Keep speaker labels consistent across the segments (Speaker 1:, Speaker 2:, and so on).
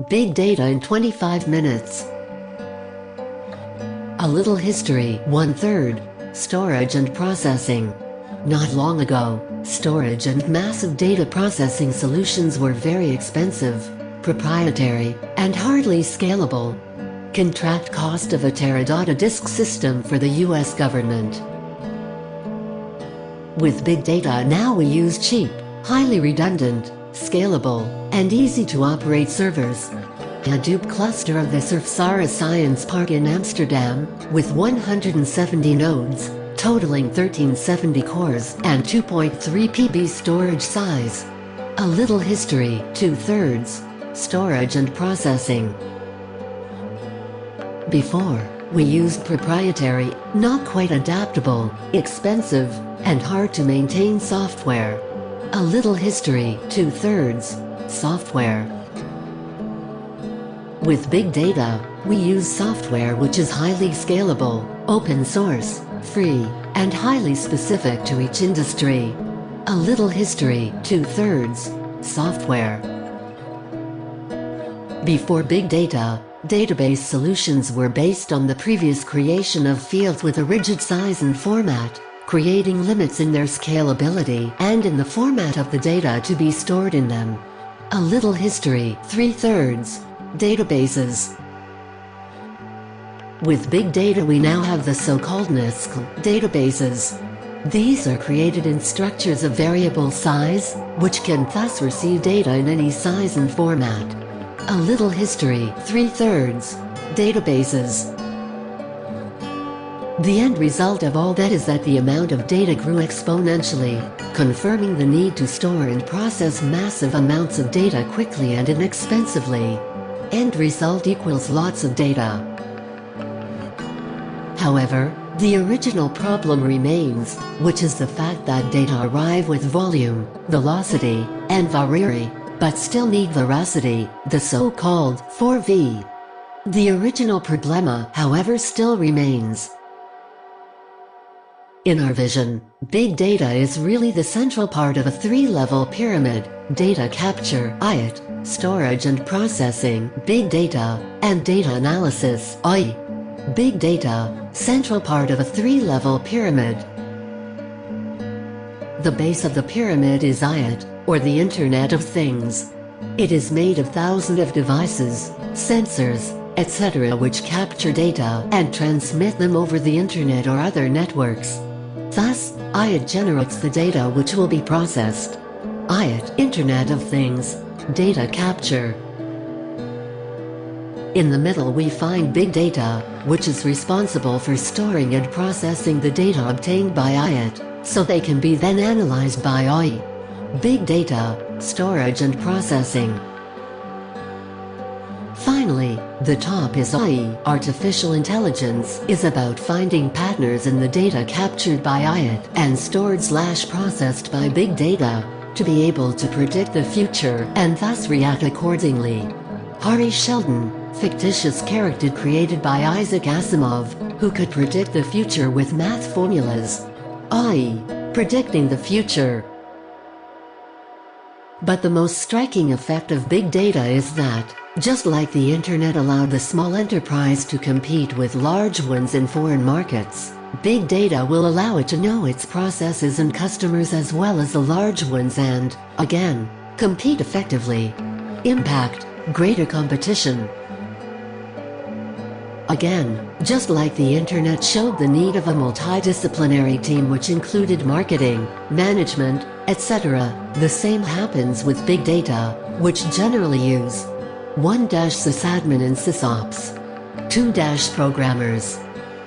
Speaker 1: Big data in 25 minutes. A little history. 1/3. Storage and processing. Not long ago, storage and massive data processing solutions were very expensive, proprietary, and hardly scalable. Contract cost of a teradata disk system for the US government. With big data now we use cheap, highly redundant, scalable, and easy to operate servers. Hadoop cluster of the Surfsara Science Park in Amsterdam, with 170 nodes, totaling 1370 cores and 2.3 PB storage size. A little history. 2/3. Storage and processing. Before, we used proprietary, not quite adaptable, expensive, and hard to maintain software. A little history. 2/3. Software. With big data, we use software which is highly scalable, open source, free, and highly specific to each industry. A little history. 2/3. Software. Before big data, database solutions were based on the previous creation of fields with a rigid size and format, creating limits in their scalability and in the format of the data to be stored in them. A little history. 3/3. Databases. With big data we now have the so-called NISQ databases. These are created in structures of variable size, which can thus receive data in any size and format. A little history. 3/3. Databases. The end result of all that is that the amount of data grew exponentially, confirming the need to store and process massive amounts of data quickly and inexpensively. End result equals lots of data. However, the original problem remains, which is the fact that data arrive with volume, velocity, and variety, but still need veracity, the so-called 4V. The original problema, however, still remains. In our vision, big data is really the central part of a three-level pyramid: data capture, IT, storage and processing, big data, and data analysis, AI. Big data, central part of a three-level pyramid. The base of the pyramid is IT, or the Internet of Things. It is made of thousands of devices, sensors, etc. which capture data and transmit them over the Internet or other networks. Thus, IT generates the data which will be processed. IT, Internet of Things, data capture. In the middle we find big data, which is responsible for storing and processing the data obtained by IT, so they can be then analyzed by AI. Big data, storage and processing. Finally, the top is AI. Artificial intelligence is about finding patterns in the data captured by IT and stored/processed by big data, to be able to predict the future and thus react accordingly. Hari Sheldon, fictitious character created by Isaac Asimov, who could predict the future with math formulas. AI, predicting the future. But the most striking effect of big data is that, just like the Internet allowed the small enterprise to compete with large ones in foreign markets, big data will allow it to know its processes and customers as well as the large ones and, again, compete effectively. Impact: greater competition. Again, just like the Internet showed the need of a multidisciplinary team which included marketing, management, etc., the same happens with big data, which generally use 1 sysadmin and sysops, 2 programmers,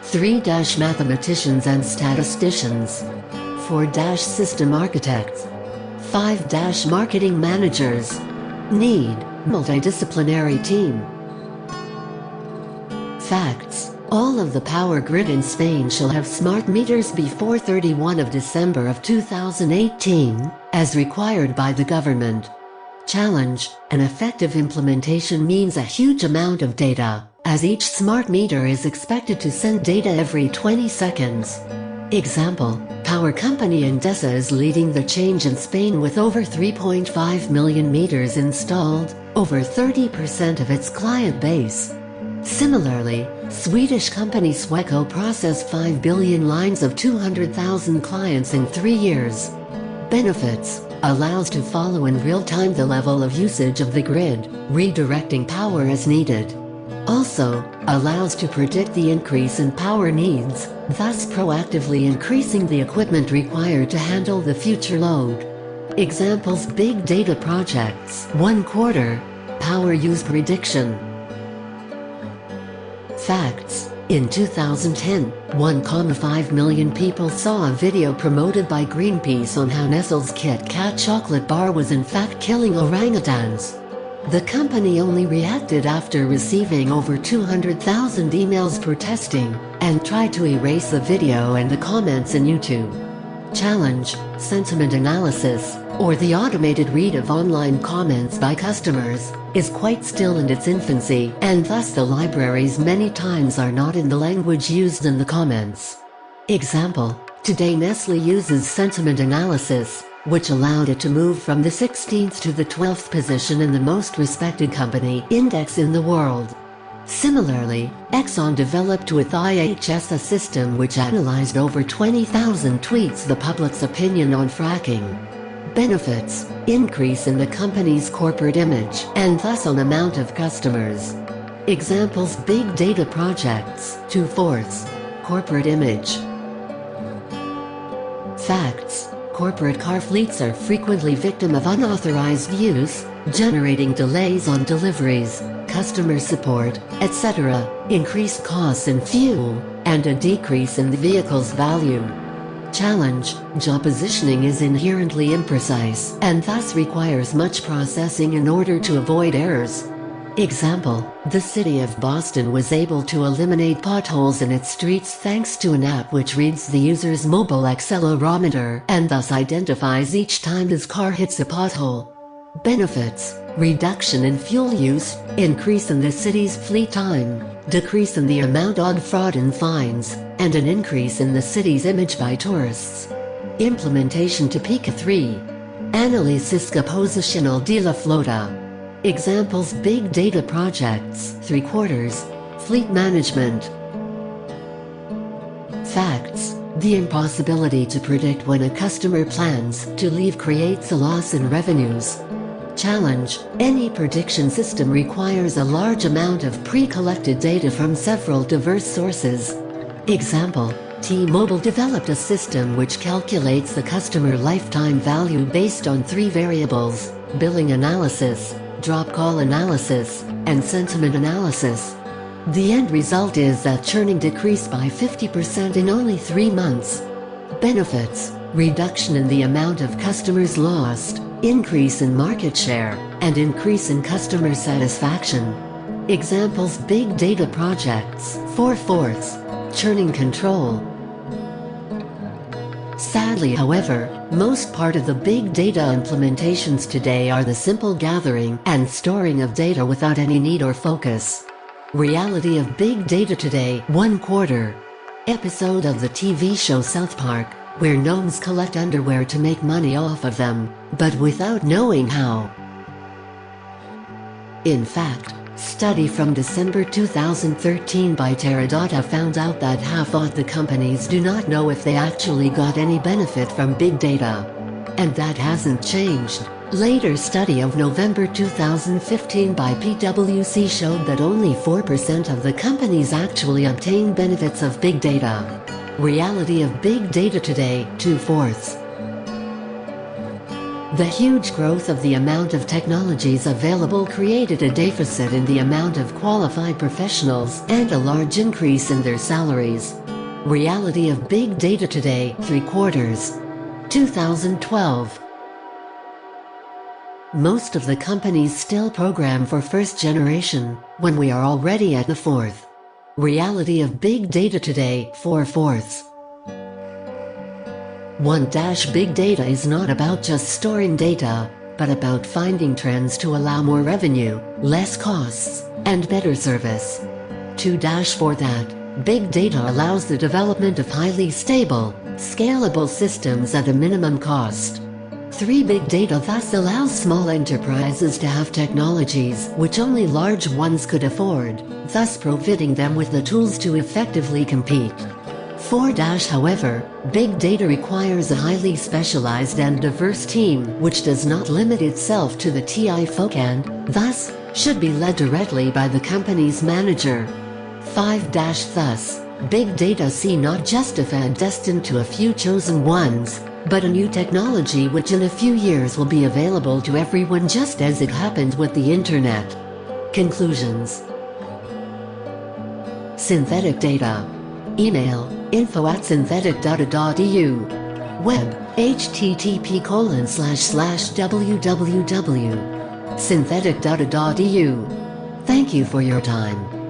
Speaker 1: 3 mathematicians and statisticians, 4 system architects, 5 marketing managers. Need: multidisciplinary team. Facts: all of the power grid in Spain shall have smart meters before 31 of December of 2018, as required by the government. Challenge: an effective implementation means a huge amount of data, as each smart meter is expected to send data every 20 seconds. Example: power company Endesa is leading the change in Spain with over 3.5 million meters installed, over 30% of its client base. Similarly, Swedish company Sweco processed 5 billion lines of 200,000 clients in 3 years. Benefits: allows to follow in real time the level of usage of the grid, redirecting power as needed. Also, allows to predict the increase in power needs, thus proactively increasing the equipment required to handle the future load. Examples: big data projects. 1 quarter. Power use prediction. Facts: in 2010, 1.5 million people saw a video promoted by Greenpeace on how Nestle's Kit Kat chocolate bar was in fact killing orangutans. The company only reacted after receiving over 200,000 emails protesting, and tried to erase the video and the comments in YouTube. Challenge: sentiment analysis, or the automated read of online comments by customers, is quite still in its infancy, and thus the libraries many times are not in the language used in the comments. Example: today Nestle uses sentiment analysis, which allowed it to move from the 16th to the 12th position in the most respected company index in the world. Similarly, Exxon developed with IHS a system which analyzed over 20,000 tweets the public's opinion on fracking. Benefits: increase in the company's corporate image and thus on amount of customers. Examples: big data projects. 2/4. Corporate image. Facts: corporate car fleets are frequently victim of unauthorized use, generating delays on deliveries, customer support, etc., increased costs in fuel, and a decrease in the vehicle's value. Challenge: job positioning is inherently imprecise and thus requires much processing in order to avoid errors. Example: the city of Boston was able to eliminate potholes in its streets thanks to an app which reads the user's mobile accelerometer and thus identifies each time his car hits a pothole. Benefits: reduction in fuel use, increase in the city's fleet time, decrease in the amount of fraud and fines, and an increase in the city's image by tourists. Implementation to Pica 3. Analisis posicional della flota. Examples: big data projects. 3/4. Fleet management. Facts: the impossibility to predict when a customer plans to leave creates a loss in revenues. Challenge: any prediction system requires a large amount of pre-collected data from several diverse sources. Example: T-Mobile developed a system which calculates the customer lifetime value based on 3 variables: billing analysis, drop call analysis, and sentiment analysis. The end result is that churning decreased by 50% in only 3 months. Benefits: reduction in the amount of customers lost, increase in market share, and increase in customer satisfaction. Examples: big data projects. 4/4. Churning control. Sadly, however, most part of the big data implementations today are the simple gathering and storing of data without any need or focus. Reality of big data today. 1/4. Episode of the TV show South Park, where gnomes collect underwear to make money off of them, but without knowing how. In fact, study from December 2013 by Teradata found out that half of the companies do not know if they actually got any benefit from big data. And that hasn't changed. Later study of November 2015 by PwC showed that only 4% of the companies actually obtain benefits of big data. Reality of big data today. 2/4. The huge growth of the amount of technologies available created a deficit in the amount of qualified professionals and a large increase in their salaries. Reality of big data today. 3/4. 2012. Most of the companies still program for first generation, when we are already at the 4th. Reality of big data today. 4/4. 1. Big data is not about just storing data, but about finding trends to allow more revenue, less costs, and better service. 2. For that, big data allows the development of highly stable, scalable systems at a minimum cost. 3. Big data thus allows small enterprises to have technologies which only large ones could afford, thus providing them with the tools to effectively compete. 4. However, big data requires a highly specialized and diverse team which does not limit itself to the TI folk and, thus, should be led directly by the company's manager. 5. Thus, big data see not just a fad destined to a few chosen ones, but a new technology which in a few years will be available to everyone just as it happened with the Internet. Conclusions. Synthetic data. Email, info@syntheticdata.eu. Web, http://www.syntheticdata.eu. Thank you for your time.